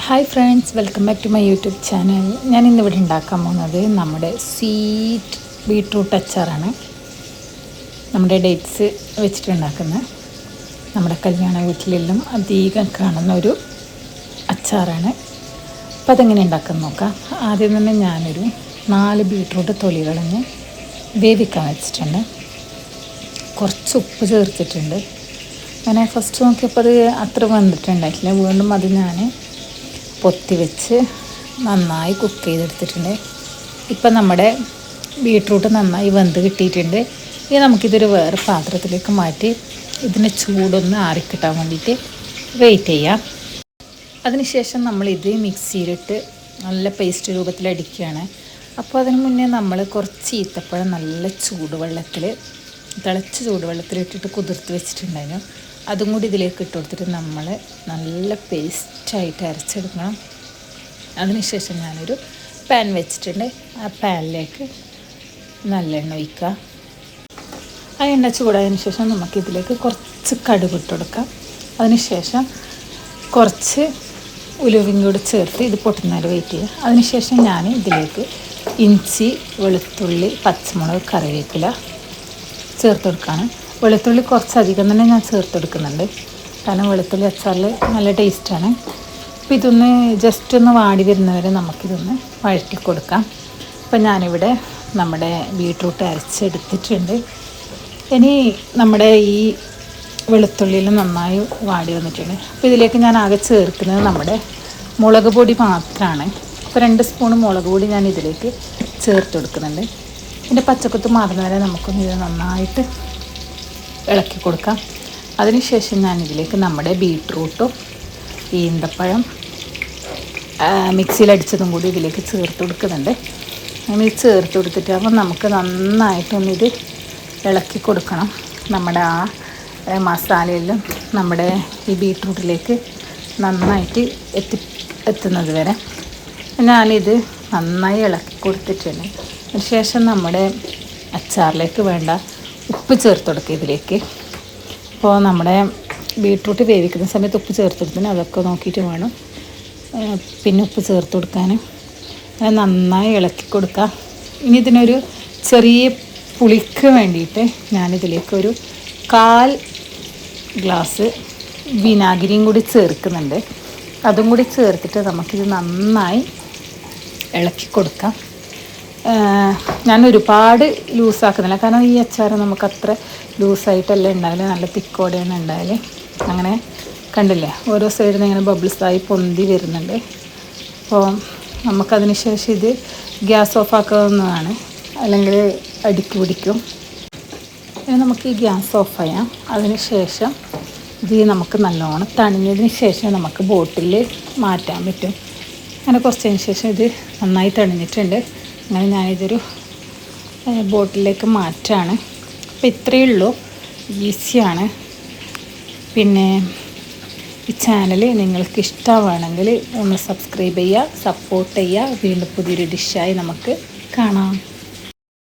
Hi friends, welcome back to my YouTube channel. ഞാൻ ഇന്നിവിടെ ഉണ്ടാക്കാൻ പോകുന്നത് നമ്മുടെ സ്വീറ്റ് ബീട്രൂട്ട് അച്ചാറാണ്. നമ്മുടെ ഡേറ്റ്സ് വെച്ചിട്ടുണ്ടാക്കുന്ന, നമ്മുടെ കല്യാണ വീട്ടിലെല്ലാം അധികം കാണുന്ന ഒരു അച്ചാറാണ്. അപ്പോൾ അതെങ്ങനെ ഉണ്ടാക്കാൻ നോക്കാം. ആദ്യം തന്നെ ഞാനൊരു 4 ബീട്രൂട്ട് തൊലി കളഞ്ഞ് വേവിക്കാൻ വെച്ചിട്ടുണ്ട്. കുറച്ച് ഉപ്പ് ചേർത്തിട്ടുണ്ട്. അങ്ങനെ ഫസ്റ്റ് നോക്കിയപ്പോൾ അത് അത്ര വെന്തിട്ടുണ്ടായിട്ടില്ല. വീണ്ടും അത് ഞാൻ പൊത്തി വെച്ച് നന്നായി കുക്ക് ചെയ്തെടുത്തിട്ടുണ്ട്. ഇപ്പം നമ്മുടെ ബീട്രൂട്ട് നന്നായി വെന്ത് കിട്ടിയിട്ടുണ്ട്. ഇനി നമുക്കിതൊരു വേറെ പാത്രത്തിലേക്ക് മാറ്റി ഇതിന് ചൂടൊന്ന് ആറിക്കിട്ടാൻ വേണ്ടിയിട്ട് വെയിറ്റ് ചെയ്യാം. അതിനുശേഷം നമ്മളിത് മിക്സിയിലിട്ട് നല്ല പേസ്റ്റ് രൂപത്തിൽ അടിക്കുകയാണ്. അപ്പോൾ അതിന് മുന്നേ നമ്മൾ കുറച്ച് ഈത്തപ്പഴം നല്ല ചൂടുവെള്ളത്തിൽ, തിളച്ച ചൂടുവെള്ളത്തിലിട്ടിട്ട് കുതിർത്ത് വെച്ചിട്ടുണ്ടായിരുന്നു. അതും കൂടി ഇതിലേക്ക് ഇട്ട് കൊടുത്തിട്ട് നമ്മൾ നല്ല പേസ്റ്റായിട്ട് അരച്ചെടുക്കണം. അതിനുശേഷം ഞാനൊരു പാൻ വെച്ചിട്ടുണ്ട്. ആ പാനിലേക്ക് നല്ലെണ്ണ ഒഴിക്കുക. ആ എണ്ണ ചൂടായതിനു ശേഷം നമുക്കിതിലേക്ക് കുറച്ച് കടുക് ഇട്ട് കൊടുക്കാം. അതിനുശേഷം കുറച്ച് ഉലുവയും കൂടി ചേർത്ത് ഇത് പൊട്ടുന്നവരെ വെയിറ്റ് ചെയ്യുക. അതിനുശേഷം ഞാൻ ഇതിലേക്ക് ഇഞ്ചി, വെളുത്തുള്ളി, പച്ചമുളക്, കറിവേപ്പില ചേർത്ത് കൊടുക്കുകയാണ്. വെളുത്തുള്ളി കുറച്ചധികം തന്നെ ഞാൻ ചേർത്ത് കൊടുക്കുന്നുണ്ട്, കാരണം വെളുത്തുള്ളി അച്ചാറിൽ നല്ല ടേസ്റ്റാണ്. അപ്പോൾ ഇതൊന്ന് ജസ്റ്റ് ഒന്ന് വാടി വരുന്നവരെ നമുക്കിതൊന്ന് വഴറ്റി കൊടുക്കാം. അപ്പോൾ ഞാനിവിടെ നമ്മുടെ ബീട്രൂട്ട് അരച്ചെടുത്തിട്ടുണ്ട്. ഇനി നമ്മുടെ ഈ വെളുത്തുള്ളിയിൽ നന്നായി വാടി വന്നിട്ടുണ്ട്. അപ്പോൾ ഇതിലേക്ക് ഞാൻ ആകെ ചേർക്കുന്നത് നമ്മുടെ മുളക് പൊടി മാത്രമാണ്. അപ്പോൾ 2 സ്പൂൺ മുളക് പൊടി ഞാൻ ഇതിലേക്ക് ചേർത്ത് കൊടുക്കുന്നുണ്ട്. ഇതിൻ്റെ പച്ചക്കുത്ത് മാറുന്നവരെ നമുക്കൊന്ന് ഇത് നന്നായിട്ട് ഇളക്കി കൊടുക്കാം. അതിനുശേഷം ഞാനിതിലേക്ക് നമ്മുടെ ബീട്രൂട്ടും ഈന്തപ്പഴം മിക്സിയിലടിച്ചതും കൂടി ഇതിലേക്ക് ചേർത്ത് കൊടുക്കുന്നുണ്ട്. അങ്ങനെ ഇത് ചേർത്ത് കൊടുത്തിട്ട് അപ്പോൾ നമുക്ക് നന്നായിട്ടൊന്നിത് ഇളക്കി കൊടുക്കണം. നമ്മുടെ ആ മസാലയെല്ലാം നമ്മുടെ ഈ ബീട്രൂട്ടിലേക്ക് നന്നായിട്ട് എത്തുന്നത് വരെ ഞാനിത് നന്നായി ഇളക്കി കൊടുത്തിട്ടുണ്ട്. അതിനുശേഷം നമ്മുടെ അച്ചാറിലേക്ക് വേണ്ട ഉപ്പ് ചേർത്ത് കൊടുക്കുക ഇതിലേക്ക്. അപ്പോൾ നമ്മുടെ ബീട്രൂട്ട് വേവിക്കുന്ന സമയത്ത് ഉപ്പ് ചേർത്ത് കൊടുത്തിന് അതൊക്കെ നോക്കിയിട്ട് വേണം പിന്നെ ഉപ്പ് ചേർത്ത് കൊടുക്കാൻ. അങ്ങനെ നന്നായി ഇളക്കി കൊടുക്കുക. ഇനി ഇതിനൊരു ചെറിയ പുളിക്ക് വേണ്ടിയിട്ട് ഞാനിതിലേക്കൊരു 1/4 ഗ്ലാസ് വിനാഗിരിയും കൂടി ചേർക്കുന്നുണ്ട്. അതും കൂടി ചേർത്തിട്ട് നമുക്കിത് നന്നായി ഇളക്കി കൊടുക്കാം. ഞാൻ ഒരുപാട് ലൂസാക്കുന്നില്ല, കാരണം ഈ അച്ചാർ നമുക്ക് അത്ര ലൂസായിട്ടല്ല ഉണ്ടാവില്ല, നല്ല തിക്കോടെയാണ് ഉണ്ടായാൽ. അങ്ങനെ കണ്ടില്ലേ, ഓരോ സൈഡിൽ നിന്ന് ഇങ്ങനെ ബബിൾസായി പൊന്തി വരുന്നുണ്ട്. അപ്പോൾ നമുക്കതിന് ശേഷം ഇത് ഗ്യാസ് ഓഫ് ആക്കാവുന്നതാണ്, അല്ലെങ്കിൽ അടിക്ക് പിടിക്കും. ഇനി നമുക്ക് ഈ ഗ്യാസ് ഓഫ് ചെയ്യാം. അതിന് ശേഷം ഇത് നമുക്ക് നല്ലോണം തണിഞ്ഞതിന് ശേഷം നമുക്ക് ബോട്ടിൽ മാറ്റാൻ പറ്റും. അങ്ങനെ കുറച്ചതിന് ശേഷം ഇത് നന്നായി തണിഞ്ഞിട്ടുണ്ട്. അങ്ങനെ ഞാനിതൊരു ബോട്ടിലേക്ക് മാറ്റാണ്. അപ്പോൾ ഇത്രയേ ഉള്ളൂ, ഈസിയാണ്. പിന്നെ ഈ ചാനൽ നിങ്ങൾക്ക് ഇഷ്ടമാണെങ്കിൽ ഒന്ന് സബ്സ്ക്രൈബ് ചെയ്യുക, സപ്പോർട്ട് ചെയ്യുക. വീണ്ടും പുതിയൊരു ഡിഷായി നമുക്ക് കാണാം.